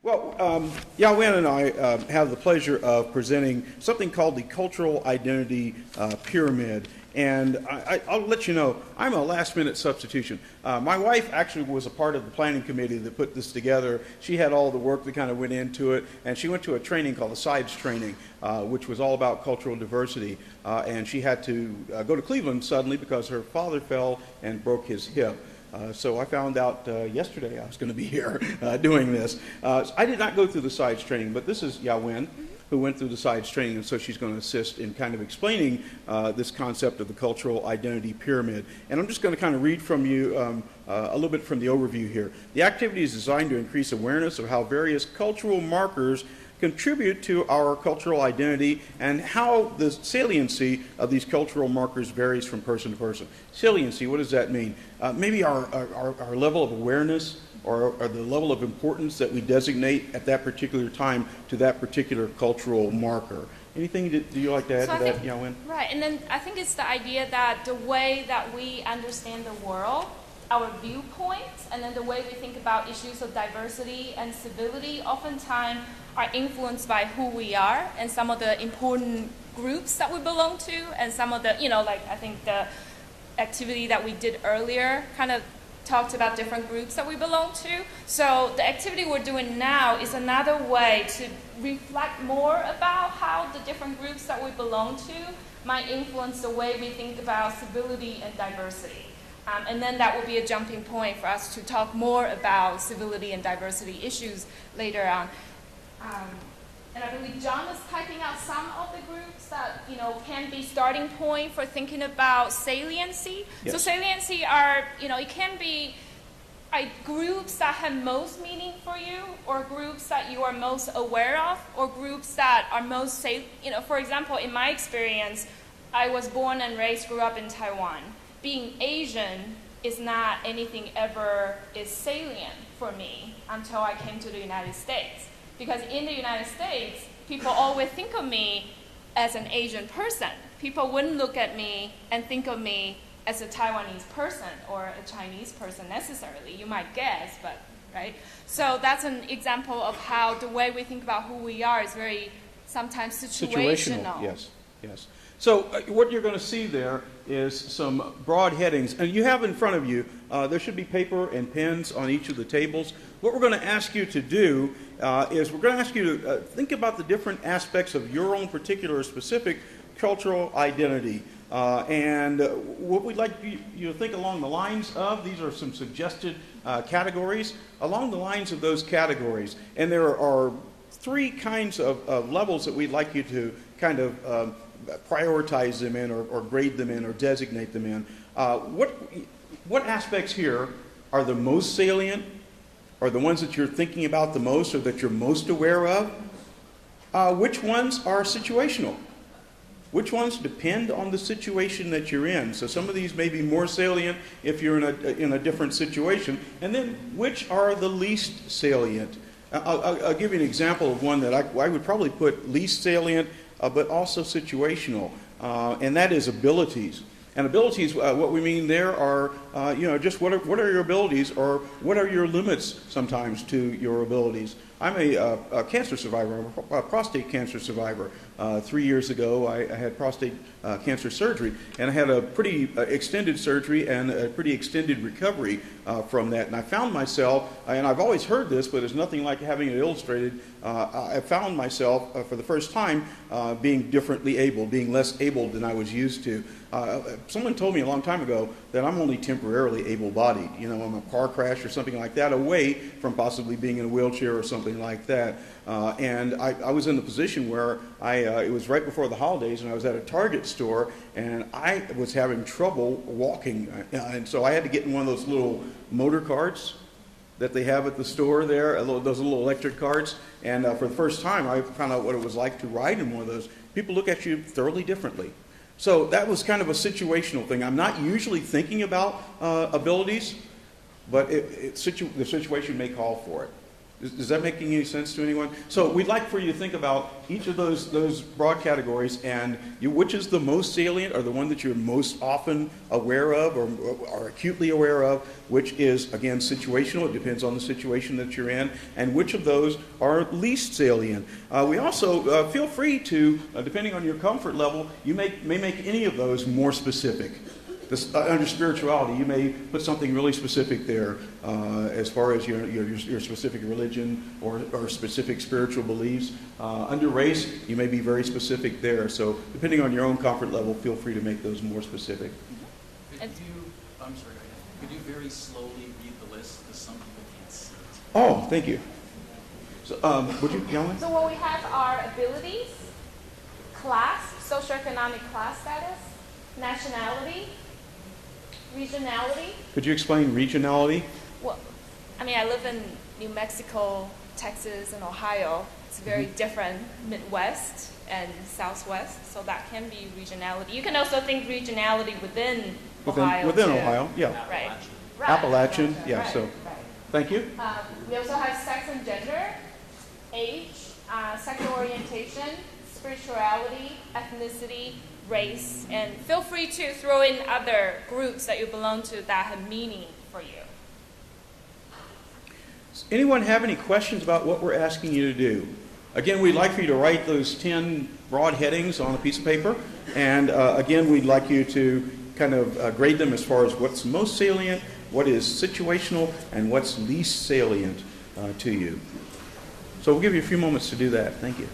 Well, Yawen and I have the pleasure of presenting something called the Cultural Identity Pyramid. And I'll let you know, I'm a last-minute substitution. My wife actually was a part of the planning committee that put this together. She had all the work that kind of went into it, and she went to a training called the SIDES training, which was all about cultural diversity. And she had to go to Cleveland suddenly because her father fell and broke his hip. So I found out yesterday I was going to be here doing this. I did not go through the SIDES training, but this is Yawen, who went through the SIDES training, and so she's going to assist in kind of explaining this concept of the cultural identity pyramid. And I'm just going to kind of read from you a little bit from the overview here. The activity is designed to increase awareness of how various cultural markers contribute to our cultural identity and how the saliency of these cultural markers varies from person to person. Saliency, what does that mean? Maybe our level of awareness or the level of importance that we designate at that particular time to that particular cultural marker. Anything do you like to add to that, Yawen? Right, and then I think it's the idea that the way that we understand the world, our viewpoints, and then the way we think about issues of diversity and civility oftentimes are influenced by who we are and some of the important groups that we belong to, and some of the, like I think the activity that we did earlier kind of talked about different groups that we belong to. So the activity we're doing now is another way to reflect more about how the different groups that we belong to might influence the way we think about civility and diversity. And then that will be a jumping point for us to talk more about civility and diversity issues later on. And I believe John is typing out some of the groups that can be starting point for thinking about saliency. Yes. So saliency are, it can be groups that have most meaning for you, or groups that you are most aware of, or groups that are most for example, in my experience, I was born and raised, grew up in Taiwan. Being Asian is not anything ever is salient for me until I came to the United States. Because in the United States, people always think of me as an Asian person. People wouldn't look at me and think of me as a Taiwanese person or a Chinese person necessarily. You might guess, but, right? So that's an example of how the way we think about who we are is very sometimes situational. Yes, yes. So what you're going to see there is some broad headings. And you have in front of you, there should be paper and pens on each of the tables. What we're going to ask you to do is we're going to ask you to think about the different aspects of your own particular specific cultural identity. And what we'd like you to think along the lines of, these are some suggested categories, along the lines of those categories. And there are three kinds of levels that we'd like you to kind of prioritize them in, or grade them in, or designate them in. What aspects here are the most salient, or the ones that you're thinking about the most, or that you're most aware of? Which ones are situational? Which ones depend on the situation that you're in? So some of these may be more salient if you're in a different situation. And then which are the least salient? I'll give you an example of one that I would probably put least salient, but also situational, and that is abilities. And abilities, what we mean there are, just what are your abilities, or what are your limits sometimes to your abilities. I'm a cancer survivor, a prostate cancer survivor. 3 years ago, I had prostate cancer surgery, and I had a pretty extended surgery and a pretty extended recovery from that. And I found myself, and I've always heard this, but there's nothing like having it illustrated. I found myself, for the first time, being differently able, being less able than I was used to. Someone told me a long time ago that I'm only temporarily able-bodied. I'm a car crash or something like that, away from possibly being in a wheelchair or something like that. And I was in the position where it was right before the holidays, and I was at a Target store, and I was having trouble walking. And so I had to get in one of those little motor carts that they have at the store there, those little electric carts. And for the first time, I found out what it was like to ride in one of those. People look at you thoroughly differently. So that was kind of a situational thing. I'm not usually thinking about abilities, but the situation may call for it. Does that make any sense to anyone? So we'd like for you to think about each of those broad categories and which is the most salient or the one that you're most often aware of or are acutely aware of, which is, again, situational. It depends on the situation that you're in, and which of those are least salient. We also feel free to, depending on your comfort level, you may make any of those more specific. Under spirituality, you may put something really specific there as far as your specific religion or specific spiritual beliefs. Under race, you may be very specific there. So depending on your own comfort level, feel free to make those more specific. Could you very slowly read the list because some people can't see it? Oh, thank you. So, would you, Helen? So what we have are abilities, class, socioeconomic class status, nationality, regionality. Could you explain regionality? Well, I mean, I live in New Mexico, Texas, and Ohio. It's very different, Midwest and Southwest, so that can be regionality. You can also think regionality within Ohio. Within too. Ohio, yeah. Right. Appalachian, yeah, right, so. Right. Thank you. We also have sex and gender, age, sexual orientation, spirituality, ethnicity, race, and feel free to throw in other groups that you belong to that have meaning for you. Does anyone have any questions about what we're asking you to do? Again, we'd like for you to write those 10 broad headings on a piece of paper, and again, we'd like you to kind of grade them as far as what's most salient, what is situational, and what's least salient to you. So we'll give you a few moments to do that. Thank you.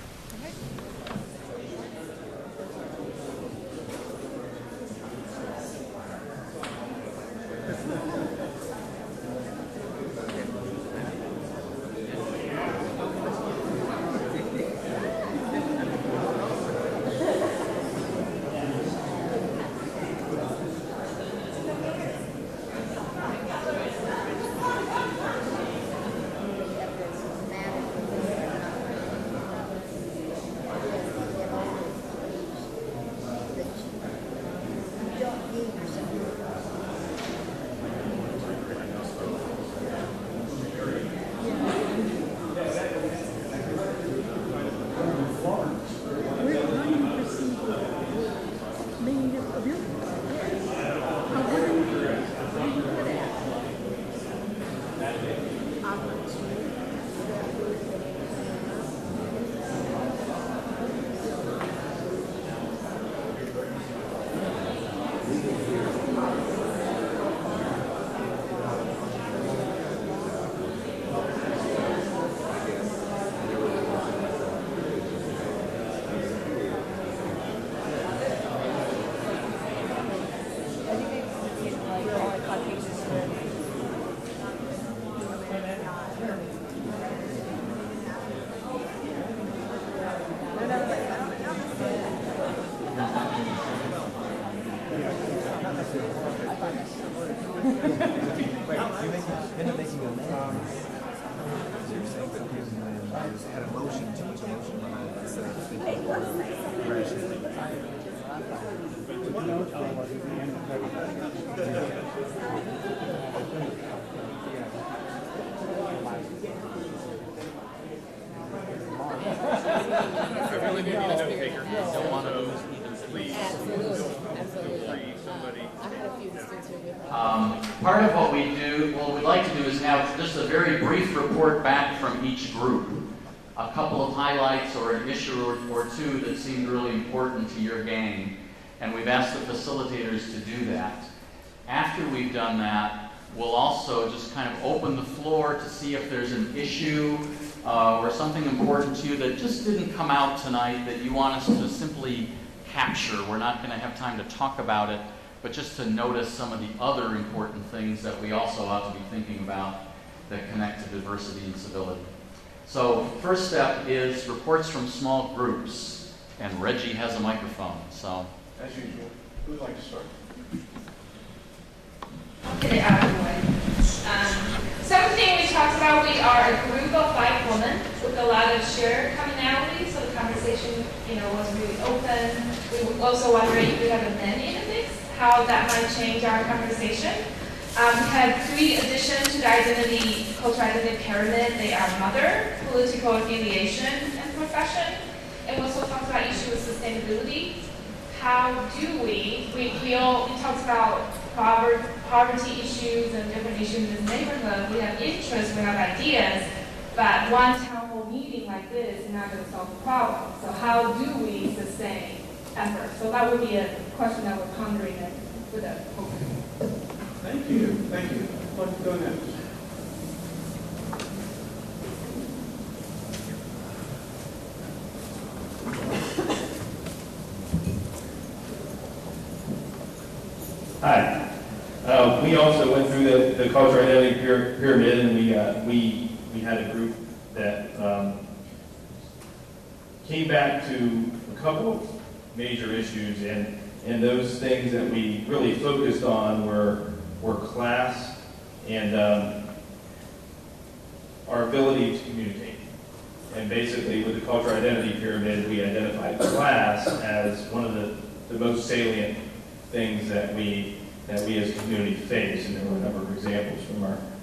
Part of what we'd like to do is have just a very brief report back from each group. A couple of highlights or an issue or two that seemed really important to your gang. And we've asked the facilitators to do that. After we've done that, we'll also just kind of open the floor to see if there's an issue or something important to you that just didn't come out tonight that you want us to simply capture. We're not going to have time to talk about it, but just to notice some of the other important things that we also ought to be thinking about that connect to diversity and civility. So first step is reports from small groups, and Reggie has a microphone. So, as usual, who'd like to start? I'll get it out of the way. Something we talked about, we are a group of 5 women with a lot of shared commonalities, so the conversation, was really open. We were also wondering if we have a men in the mix, how that might change our conversation. We had 3 additions to the cultural identity pyramid. They are mother, political affiliation, and profession. And we also talked about issues with sustainability. How do we talked about poverty issues and different issues in the neighborhood. We have interests, we have ideas, but one town hall meeting like this is not going to solve the problem. So how do we sustain effort? So that would be a question that we're pondering with the program. Thank you. Thank you. Let's go next. Hi. We also went through the cultural identity pyramid, and we had a group that came back to a couple of major issues, and those things that we really focused on were class and our ability to communicate. And basically, with the cultural identity pyramid, we identified class as one of the most salient things that we as a community face, and there were a number of examples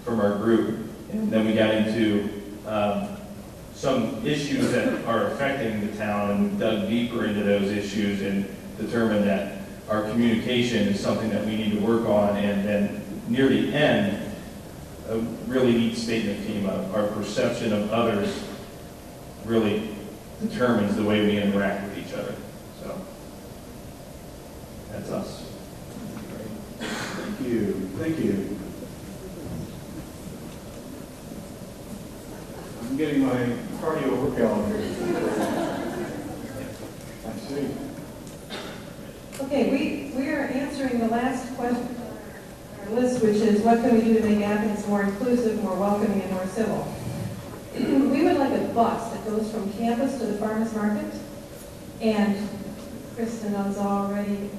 from our group. And then we got into some issues that are affecting the town, and we dug deeper into those issues and determined that our communication is something that we need to work on. And then near the end, a really neat statement came up: our perception of others really determines the way we interact with each other. So that's us. Thank you. Thank you. I'm getting my cardio workout here. I see. Okay, we are answering the last question on our list, which is what can we do to make Athens more inclusive, more welcoming, and more civil? We would like a bus that goes from campus to the farmers market, and Kristen is already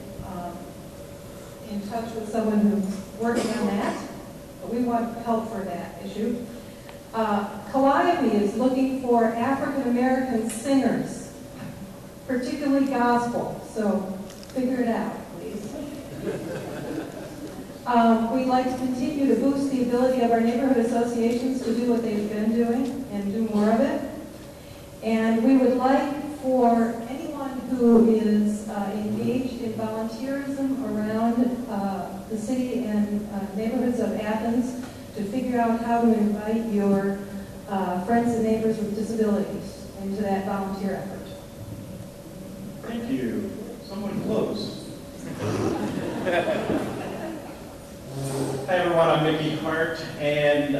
in touch with someone who's working on that, but we want help for that issue. Calliope is looking for African American singers, particularly gospel, so figure it out, please. We'd like to continue to boost the ability of our neighborhood associations to do what they've been doing and do more of it. And we would like for anyone who is engaged in volunteerism around the city and neighborhoods of Athens to figure out how to invite your friends and neighbors with disabilities into that volunteer effort. Thank you. Someone close. Hi everyone, I'm Mickey Hart, and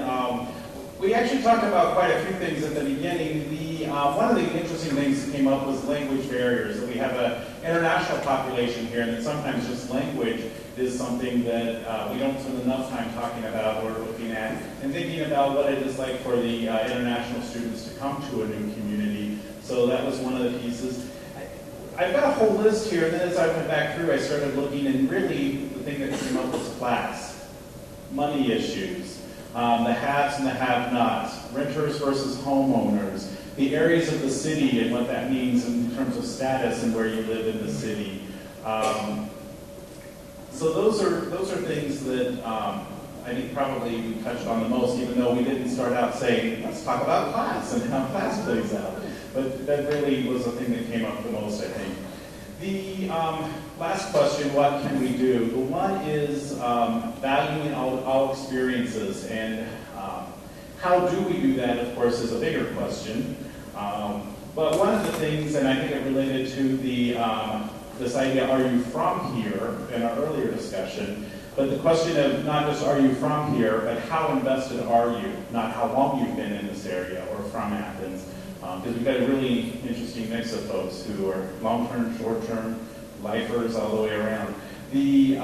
we actually talked about quite a few things at the beginning. One of the interesting things that came up was language barriers. That we have an international population here, and that sometimes just language is something that we don't spend enough time talking about or looking at, and thinking about what it is like for the international students to come to a new community. So that was one of the pieces. I've got a whole list here, and then as I went back through, I started looking, and really the thing that came up was class, money issues, the haves and the have-nots, renters versus homeowners, the areas of the city and what that means in terms of status and where you live in the city. So those are things that I think probably we touched on the most, even though we didn't start out saying, let's talk about class and how class plays out. But that really was the thing that came up the most, I think. The last question, what can we do? The one is valuing all experiences, and how do we do that, of course, is a bigger question. But one of the things, and I think it related to this idea, are you from here, in our earlier discussion, but the question of not just are you from here, but how invested are you, not how long you've been in this area or from Athens. Because we've got a really interesting mix of folks who are long-term, short-term, lifers, all the way around. The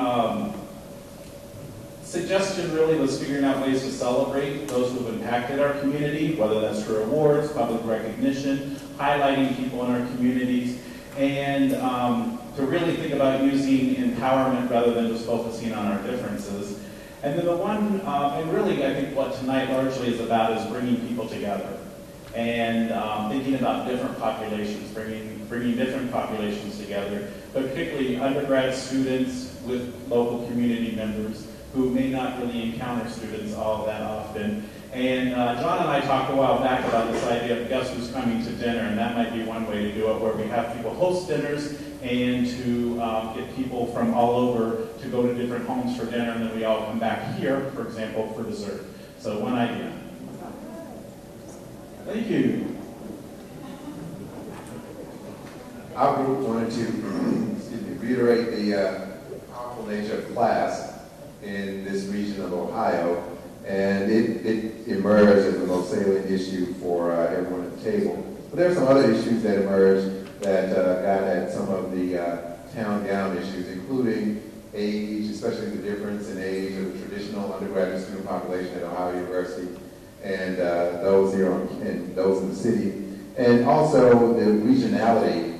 suggestion really was figuring out ways to celebrate those who have impacted our community, whether that's through awards, public recognition, highlighting people in our communities, and to really think about using empowerment rather than just focusing on our differences. And then the one, and really I think what tonight largely is about is bringing people together. And thinking about different populations, bringing different populations together, but particularly undergrad students with local community members, who may not really encounter students all that often. And John and I talked a while back about this idea of guess who's coming to dinner, and that might be one way to do it, where we have people host dinners and to get people from all over to go to different homes for dinner, and then we all come back here, for example, for dessert. So one idea. Thank you. Our group wanted to reiterate the powerful nature of class in this region of Ohio, and it emerged as the most salient issue for everyone at the table. But there are some other issues that emerged that got at some of the town-gown issues, including age, especially the difference in age of the traditional undergraduate student population at Ohio University and those here and those in the city. And also the regionality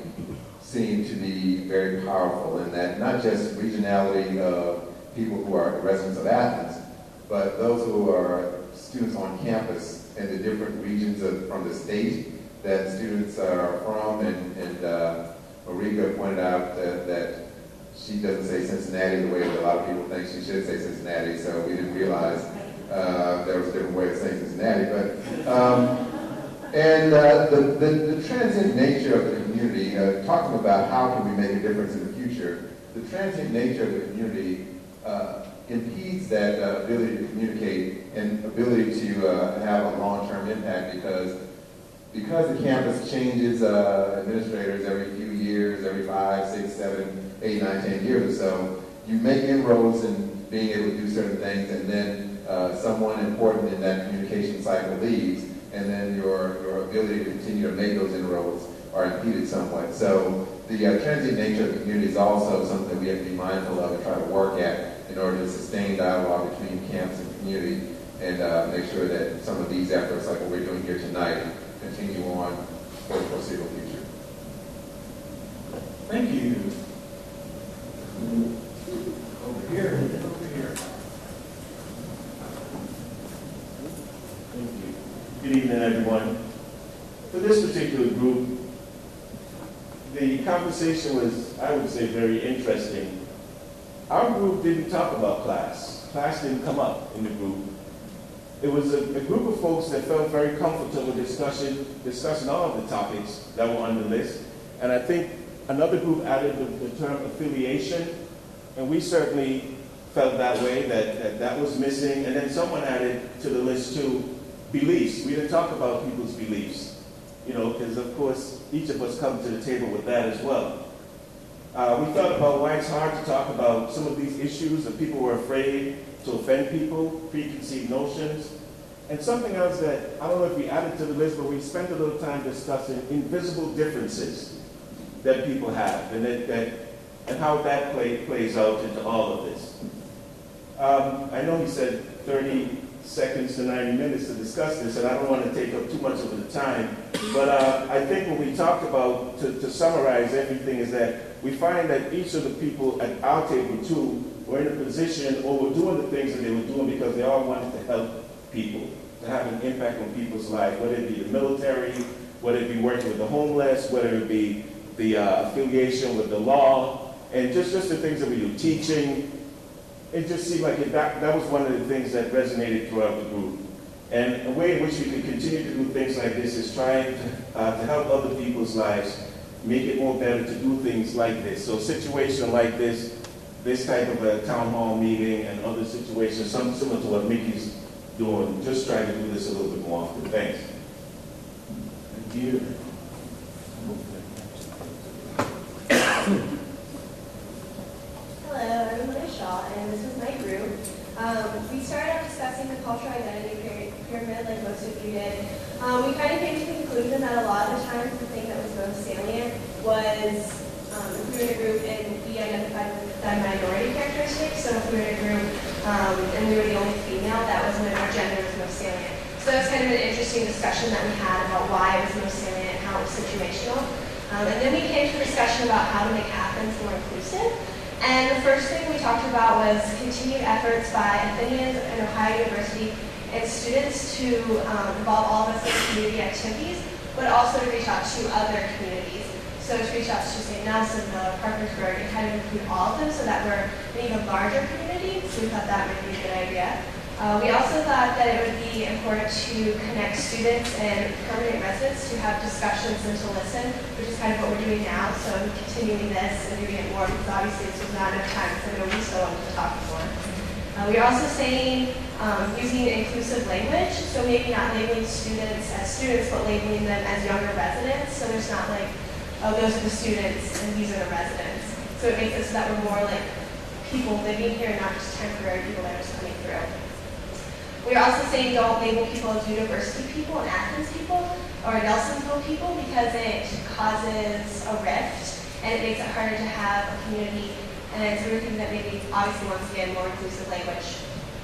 seemed to be very powerful in that not just regionality of people who are residents of Athens, but those who are students on campus in the different regions from the state that students are from. And Marika pointed out that she doesn't say Cincinnati the way that a lot of people think she should say Cincinnati, so we didn't realize there was a different way of saying Cincinnati. And the transient nature of the community, talking about how can we make a difference in the future, the transient nature of the community impedes that ability to communicate and ability to have a long-term impact because the campus changes administrators every few years, every 5, 6, 7, 8, 9, 10 years or so. You make inroads in being able to do certain things, and then someone important in that communication cycle leaves, and then your ability to continue to make those inroads are impeded somewhat. So the transient nature of the community is also something that we have to be mindful of and try to work at in order to sustain dialogue between campus and community and make sure that some of these efforts, like what we're doing here tonight, continue on for the foreseeable future. Thank you. Over here. Thank you. Good evening, everyone. For this particular group, the conversation was, I would say, very interesting. Our group didn't talk about class. Class didn't come up in the group. It was a group of folks that felt very comfortable discussing all of the topics that were on the list. And I think another group added the term affiliation, and we certainly felt that way, that was missing. And then someone added to the list too, beliefs. We didn't talk about people's beliefs, because of course each of us come to the table with that as well. We thought about why it's hard to talk about some of these issues, and people were afraid to offend people, preconceived notions. And something else that, I don't know if we added to the list, but we spent a little time discussing invisible differences that people have, and how that plays out into all of this. I know he said 30 seconds to 90 minutes to discuss this, and I don't want to take up too much of the time, but I think when we talked about, to summarize everything, is that we find that each of the people at our table too were in a position or were doing the things that they were doing because they all wanted to help people, to have an impact on people's lives, whether it be the military, whether it be working with the homeless, whether it be the affiliation with the law, and just the things that we do, teaching. It just seemed like that was one of the things that resonated throughout the group. And a way in which we can continue to do things like this is trying to help other people's lives, make it more better to do things like this. So a situation like this type of a town hall meeting and other situations, something similar to what Mickey's doing, just trying to do this a little bit more often. Thanks. Thank you. Hello, I'm Lynn Shaw, and this is my group. We started out discussing the cultural identity pyramid like most of you did. We kind of came to the conclusion that a lot of the times the thing that was most salient was if we were in a group and we identified with the minority characteristics. So if we were in a group and we were the only female, that was when our gender was most salient. So that was kind of an interesting discussion that we had about why it was most salient and how it was situational. And then we came to a discussion about how to make Athens more inclusive. And the first thing we talked about was continued efforts by Athenians and Ohio University and students to involve all of us in community activities, but also to reach out to other communities. So it's reached out to St. Nelson, Parkersburg, and kind of include all of them so that we're an even larger community. So we thought that might be a good idea. We also thought that it would be important to connect students and permanent residents to have discussions and to listen, which is kind of what we're doing now. So I'm continuing this and doing it more because obviously this was not enough time, so I know we still wanted to talk more. We're also saying using inclusive language, so maybe not labeling students as students, but labeling them as younger residents. So there's not like, oh, those are the students and these are the residents. So it makes it so that we're more like people living here, not just temporary people that are just coming through. We're also saying don't label people as university people and Athens people or Nelsonville people because it causes a rift and it makes it harder to have a community. And so we're thinking that maybe, obviously, once again, more inclusive language.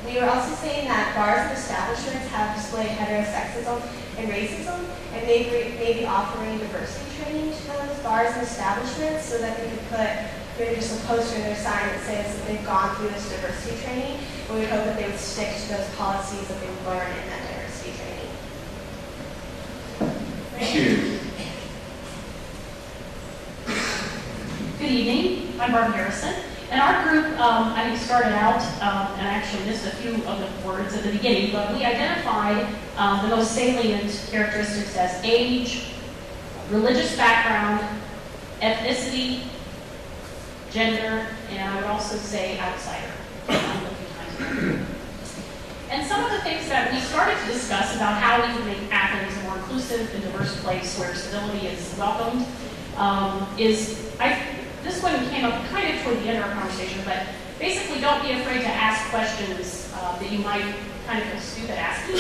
We were also saying that bars and establishments have displayed heterosexism and racism, and maybe offering diversity training to those bars and establishments so that they could put maybe just a poster in their sign that says that they've gone through this diversity training. And we would hope that they would stick to those policies that they've learned in that diversity training. Thank you. Good evening. I'm Barb Harrison. And our group, I think, started out, and I actually missed a few of the words at the beginning, but we identified the most salient characteristics as age, religious background, ethnicity, gender, and I would also say outsider. And some of the things that we started to discuss about how we can make Athens a more inclusive and diverse place where civility is welcomed this one came up kind of toward the end of our conversation, but basically don't be afraid to ask questions that you might kind of feel stupid asking,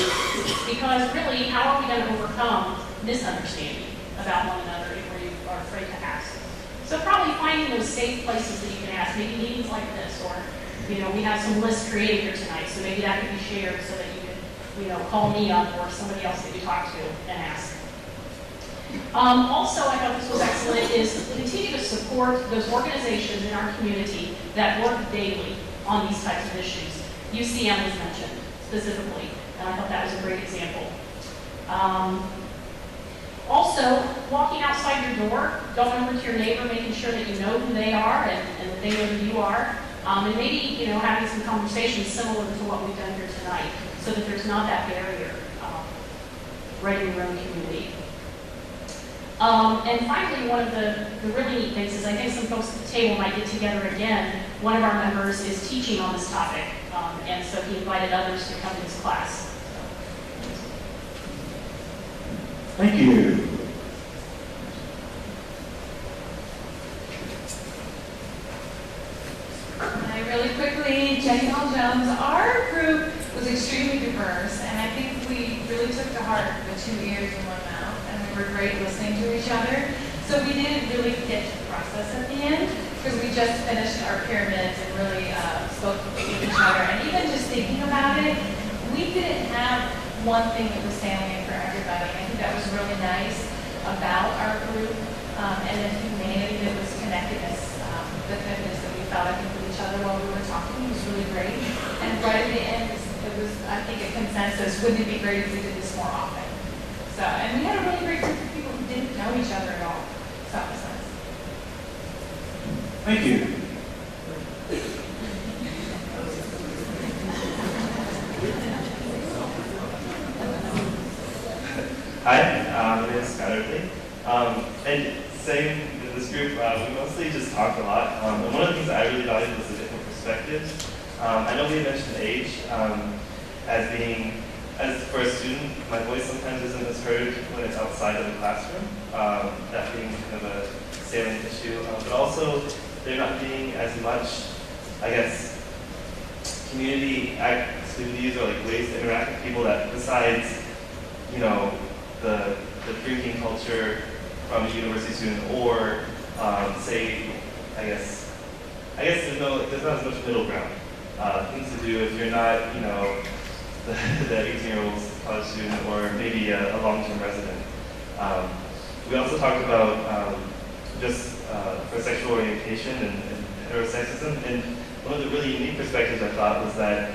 because really, how are we going to overcome misunderstanding about one another if we are afraid to ask? So probably finding those safe places that you can ask, maybe meetings like this, or we have some lists created here tonight, so maybe that could be shared so that you can call me up or somebody else that you talk to and ask. Also, I thought this was excellent, is continue to support those organizations in our community that work daily on these types of issues. UCM was mentioned specifically, and I thought that was a great example. Also, walking outside your door, going over to your neighbor, making sure that you know who they are and that they know who you are, and maybe having some conversations similar to what we've done here tonight, so that there's not that barrier right in your own community. And finally, one of the really neat things is I think some folks at the table might get together again. One of our members is teaching on this topic, and so he invited others to come to his class. Thank you. Hi, really quickly, Jenny Hall Jones. Our group was extremely diverse, and I think we really took to heart the 2 ears and 1 mouth, and we were great listening to each other. So we didn't really get to the process at the end, because we just finished our pyramids and really spoke with each other. And even just thinking about it, we didn't have one thing that was salient for everybody. I think that was really nice about our group, and the humanity that was connectedness, the goodness that we felt, I think, with each other while we were talking was really great. And right at the end, it was, I think, a consensus. Wouldn't it be great if we did this more often? So, and we had a really great group of people who didn't know each other at all. So that was nice. Thank you. Hi, my name is Skylar Lee. And same in this group, we mostly just talked a lot. And one of the things that I really valued was the different perspectives. I know we mentioned age as for a student, my voice sometimes isn't as heard when it's outside of the classroom, that being kind of a salient issue. But also, there not being as much, I guess, community activities or like ways to interact with people that besides, the drinking culture from a university student, or say, I guess there's not as much middle ground. Things to do if you're not, the 18-year-old college student or maybe a long-term resident. We also talked about just for sexual orientation and heterosexism, and one of the really unique perspectives I thought was that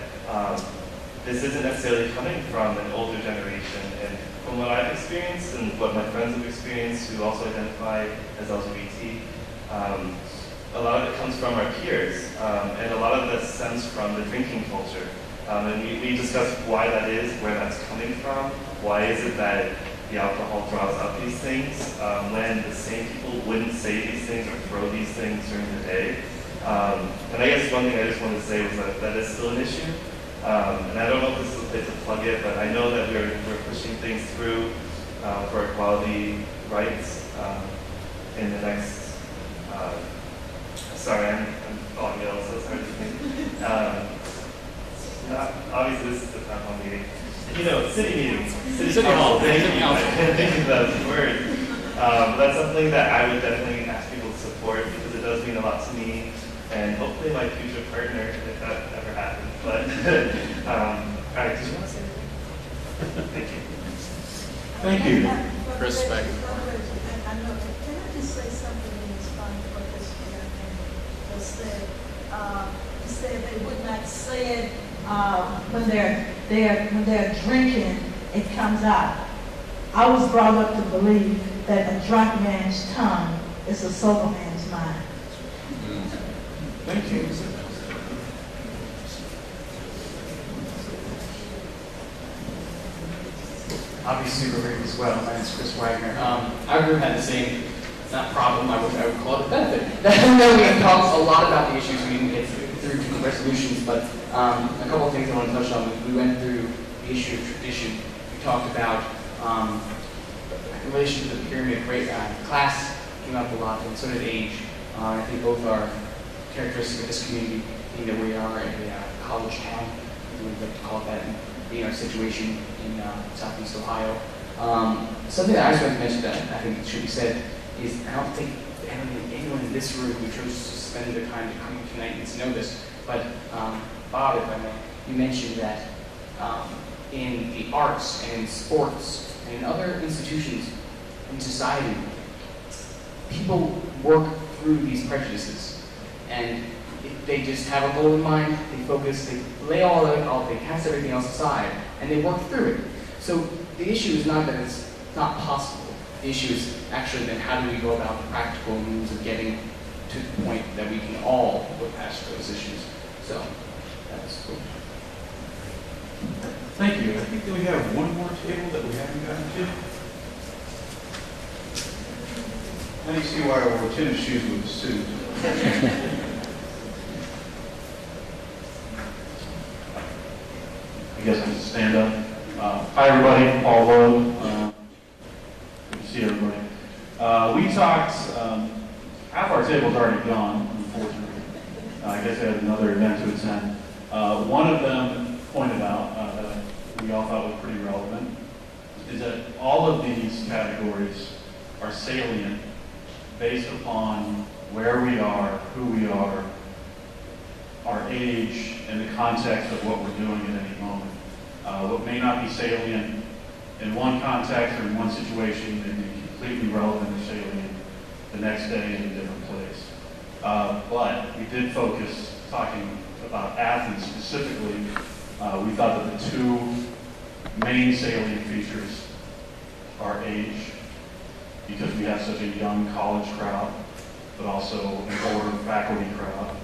this isn't necessarily coming from an older generation, and from what I've experienced and what my friends have experienced who also identify as LGBT, a lot of it comes from our peers, and a lot of this stems from the drinking culture. And we discussed why that is, where that's coming from. Why is it that the alcohol draws up these things when the same people wouldn't say these things or throw these things during the day? And I guess one thing I just wanted to say was that that is still an issue. And I don't know if this is a bit to plug it, but I know that we're pushing things through for equality rights in the next. Sorry, I'm on yellow, so it's hard to think. Obviously, this is the town hall meeting. You know, city meetings. City hall. Thank you. I can't think of those words. But that's something that I would definitely ask people to support because it does mean a lot to me and hopefully my future partner if that ever happens. But, all right, did you want to say anything? Thank you. Thank you. Chris Beck. Can I just say something in response to what this young man just said? He said they would not say it when they're drinking. It comes out. I was brought up to believe that a drunk man's tongue is a sober man's mind. Thank you. I'll be super brief as well. My name is Chris Wagner. Our group had the same, not problem, I would call it a benefit. We had talked a lot about the issues we didn't get through to the resolutions, but a couple of things I want to touch on. We went through the issue of tradition. We talked about in relation to the pyramid rate. Class came up a lot, and so did age. I think both are characteristics of this community, being that we are a college town, we would like to call it that, and being our situation in Southeast Ohio. Something that I just wanted to mention that I think should be said is I don't think anyone in this room who chose to spend their time to come tonight needs to know this, but Bob, if I may, you mentioned that in the arts and in sports and in other institutions in society, people work through these prejudices, and they just have a goal in mind, they focus, they lay all of it out, they cast everything else aside, and they work through it. So the issue is not that it's not possible. The issue is actually then how do we go about the practical means of getting to the point that we can all look past those issues. So that's cool. Thank you. I think that we have one more table that we haven't gotten to. Now you see why I wore tennis shoes with the suit. I guess I can stand up. Hi everybody, Paul Lowe. Good to see everybody. We talked, half our table's already gone, unfortunately. I guess I had another event to attend. One of them pointed out that we all thought was pretty relevant, is that all of these categories are salient based upon where we are, who we are, our age, and the context of what we're doing at any moment. What may not be salient in one context or in one situation may be completely relevant or salient the next day in a different place. But we did focus, talking about Athens specifically, we thought that the two main salient features are age, because we have such a young college crowd, but also an older faculty crowd.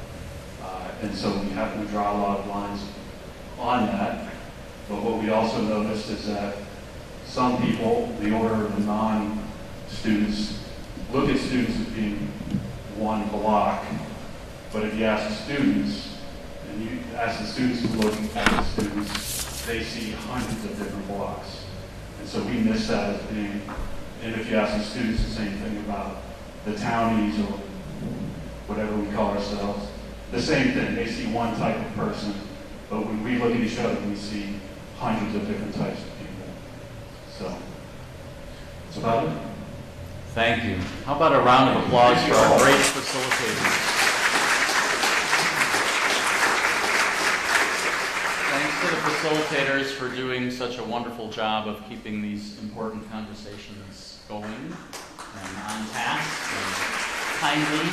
And so we draw a lot of lines on that. But what we also noticed is that some people, the order of the non-students, look at students as being one block. But if you ask the students, and you ask the students to look at the students, they see hundreds of different blocks. And so we miss that as being, and if you ask the students the same thing about the townies or whatever we call ourselves, the same thing. They see one type of person, but when we look at each other, we see hundreds of different types of people. So, that's about it. Thank you. How about a round of applause for our great facilitators? Thanks to the facilitators for doing such a wonderful job of keeping these important conversations going and on task and timely.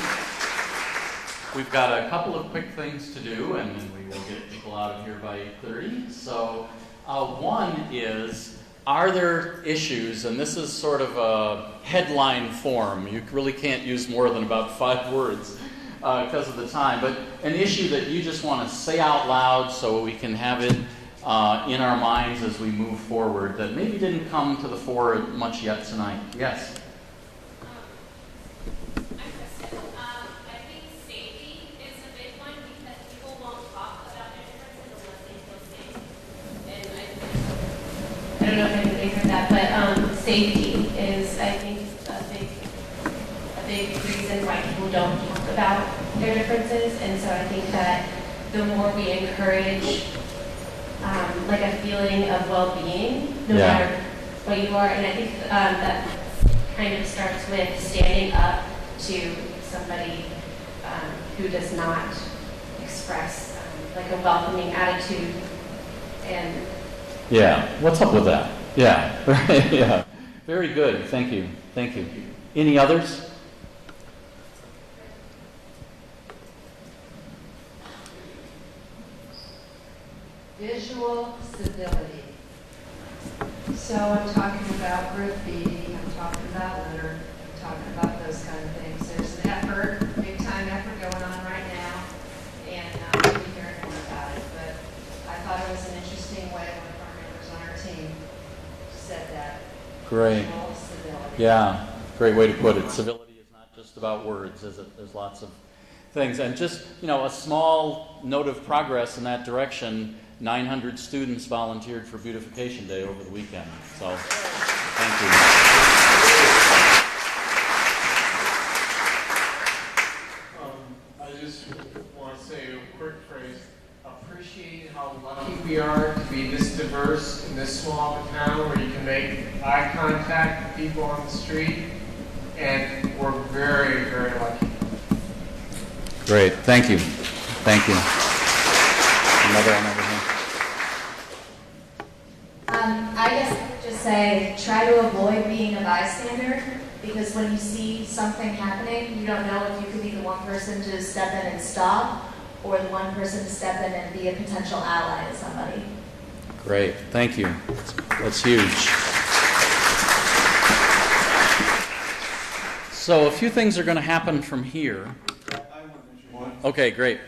We've got a couple of quick things to do, and then we will get people out of here by 8:30. So one is are there issues, and this is sort of a headline form, you really can't use more than about 5 words because of the time, but an issue that you just want to say out loud so we can have it in our minds as we move forward that maybe didn't come to the fore much yet tonight. Yes? I don't know if anybody's heard that, but safety is, I think, a big reason why people don't talk about their differences. And so I think that the more we encourage like a feeling of well-being, no matter what you are, and I think that kind of starts with standing up to somebody who does not express like a welcoming attitude. And yeah, what's up with that? Yeah, yeah, very good. Thank you, thank you. Any others? Visual civility. So I'm talking about graffiti, I'm talking about litter, I'm talking about those kind of things. There's an effort, big time effort going on right now, and we'll be hearing more about it. But I thought it was an interesting way one of our members on our team said that. Great. Visual civility. Yeah, great way to put it. Civility is not just about words, is it? There's lots of things. And just, a small note of progress in that direction. 900 students volunteered for Beautification Day over the weekend. So, thank you. I just want to say a quick phrase. Appreciate how lucky we are to be this diverse in this small of a town where you can make eye contact with people on the street. And we're very, very lucky. Great. Thank you. Thank you. Another one over here. I guess I would just say try to avoid being a bystander, because when you see something happening, you don't know if you could be the one person to step in and stop, or the one person to step in and be a potential ally to somebody. Great. Thank you. That's huge. So a few things are going to happen from here. I want to mention one. Okay, great.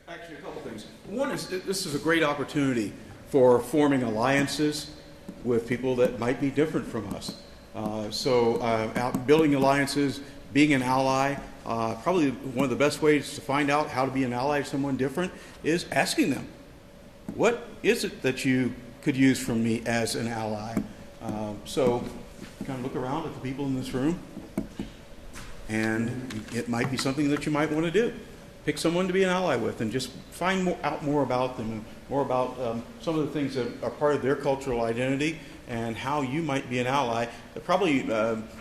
Actually, a couple things. One is this is a great opportunity for forming alliances with people that might be different from us. Building alliances, being an ally, probably one of the best ways to find out how to be an ally of someone different is asking them, what is it that you could use from me as an ally? So kind of look around at the people in this room, and it might be something that you might want to do. Pick someone to be an ally with and just find out more about them and more about some of the things that are part of their cultural identity and how you might be an ally. Probably,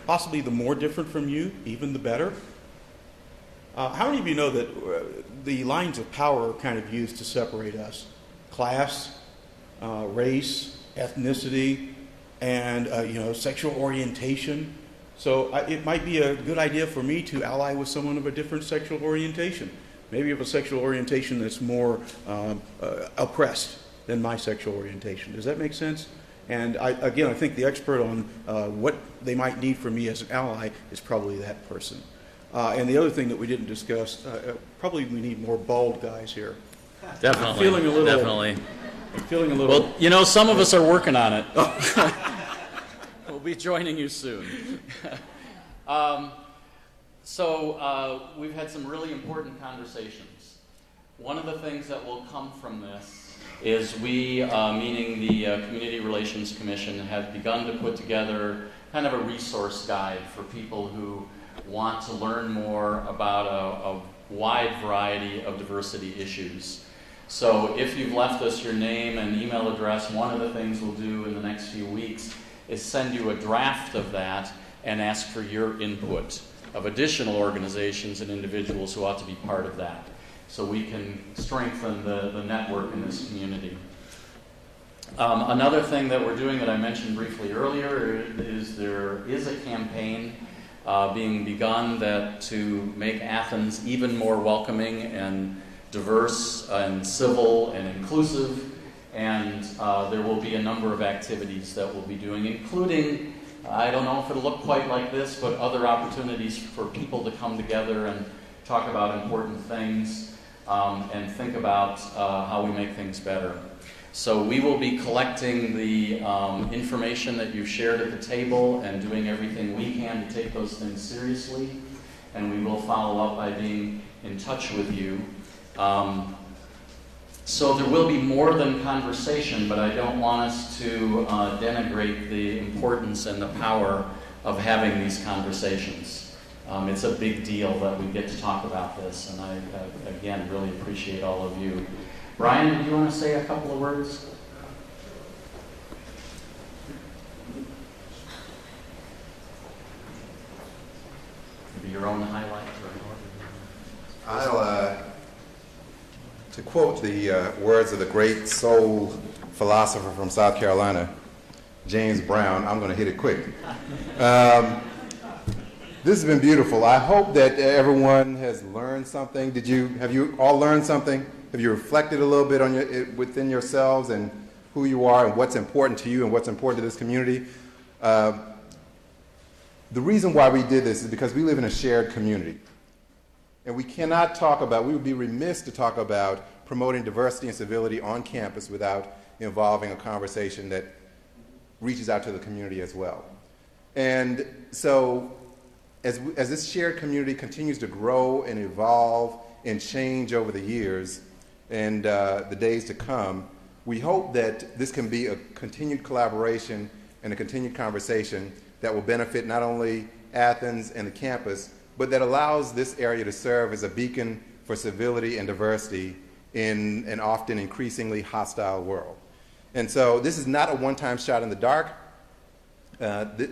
possibly the more different from you, even the better. How many of you know that the lines of power are kind of used to separate us? Class, race, ethnicity, and sexual orientation. So it might be a good idea for me to ally with someone of a different sexual orientation. Maybe of a sexual orientation that's more oppressed than my sexual orientation. Does that make sense? And I think the expert on what they might need from me as an ally is probably that person. And the other thing that we didn't discuss, probably we need more bald guys here. Definitely. I'm feeling a little. Definitely. I'm feeling a little. Well, some of us are working on it. We'll be joining you soon. We've had some really important conversations. One of the things that will come from this is we, meaning the Community Relations Commission, have begun to put together kind of a resource guide for people who want to learn more about a wide variety of diversity issues. So if you've left us your name and email address, one of the things we'll do in the next few weeks is send you a draft of that and ask for your input of additional organizations and individuals who ought to be part of that, so we can strengthen the network in this community. Another thing that we're doing that I mentioned briefly earlier is there is a campaign being begun to make Athens even more welcoming and diverse and civil and inclusive. And there will be a number of activities that we'll be doing, including, I don't know if it'll look quite like this, but other opportunities for people to come together and talk about important things and think about how we make things better. So we will be collecting the information that you've shared at the table and doing everything we can to take those things seriously. And we will follow up by being in touch with you. So there will be more than conversation, but I don't want us to denigrate the importance and the power of having these conversations. It's a big deal that we get to talk about this, and I, again, really appreciate all of you. Brian, did you want to say a couple of words? Maybe your own highlight? To quote the words of the great soul philosopher from South Carolina, James Brown, I'm going to hit it quick. This has been beautiful. I hope that everyone has learned something. Have you all learned something? Have you reflected a little bit on within yourselves and who you are and what's important to you and what's important to this community? The reason why we did this is because we live in a shared community. And we cannot talk about, we would be remiss to talk about promoting diversity and civility on campus without involving a conversation that reaches out to the community as well. And so as this shared community continues to grow and evolve and change over the years and the days to come, we hope that this can be a continued collaboration and a continued conversation that will benefit not only Athens and the campus, but that allows this area to serve as a beacon for civility and diversity in an often increasingly hostile world. And so this is not a one-time shot in the dark.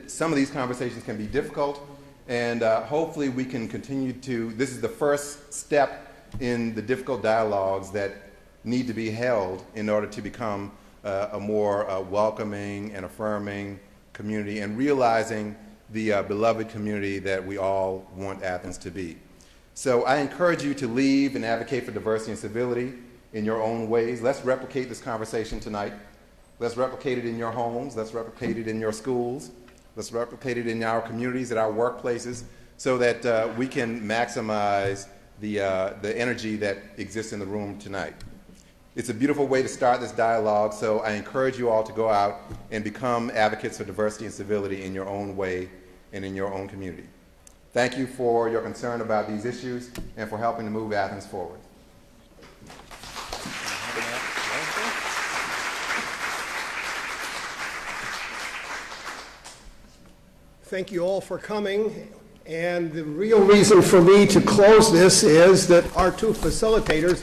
Some of these conversations can be difficult, and hopefully we can continue to, this is the first step in the difficult dialogues that need to be held in order to become a more welcoming and affirming community and realizing the beloved community that we all want Athens to be. So I encourage you to leave and advocate for diversity and civility in your own ways. Let's replicate this conversation tonight. Let's replicate it in your homes. Let's replicate it in your schools. Let's replicate it in our communities, at our workplaces, so that we can maximize the energy that exists in the room tonight. It's a beautiful way to start this dialogue, so I encourage you all to go out and become advocates for diversity and civility in your own way and in your own community. Thank you for your concern about these issues and for helping to move Athens forward. Thank you all for coming. And the real reason for me to close this is that our two facilitators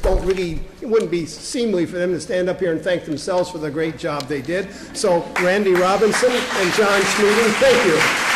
it wouldn't be seemly for them to stand up here and thank themselves for the great job they did. So Randy Robinson and John Schmeeding, thank you.